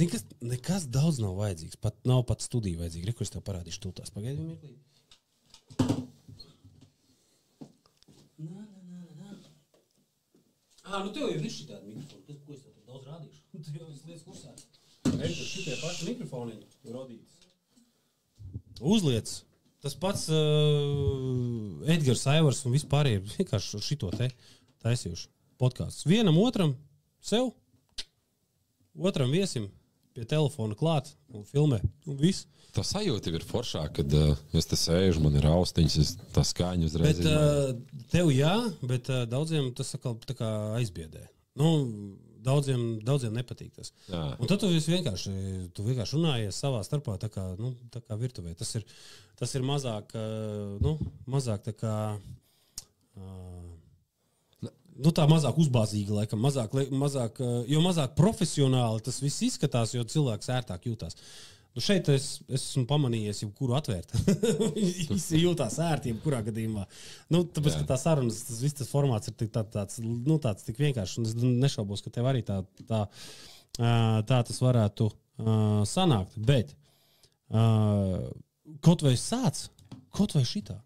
Nekas daudz nav vajadzīgs. Nav pat studija vajadzīga. Re, ko es tev parādīšu tūtās. Pagaidi mirklī. Nu tev jau ir šitādi mikrofoni. Ko es tev daudz rādīšu? Tu jau esi lietas kursā. Reiz ar šitie paši mikrofoniņi rodītas. Uzliec. Tas pats Edgars Aivars un vispār ir vienkārši šito te taisījuši podkāsts. Vienam otram sev, otram viesim pie telefona klāt un filmē. Un viss. Tā sajūta ir foršāk, kad es te sēžu, man ir austiņas, tā skaņa uzreiz. Bet tev jā, bet daudziem tas atkal tā kā aizbiedē. Daudziem nepatīk tas. Jā. Un tad tu vienkārši runājies savā starpā tā kā virtuvē. Tas ir mazāk tā kā tā mazāk uzbāzīga, laikam, mazāk, jo mazāk profesionāli tas viss izskatās, jo cilvēks ērtāk jūtās. Šeit es esmu pamanījies jebkuru atvērt. Visi jūtās ērti jebkurā gadījumā. Tāpēc, ka tā sarunas, tas formāts ir tāds tik vienkārši, un es nešaubos, ka tev arī tā tas varētu sanākt. Bet kaut vai sāc, kaut vai šitā.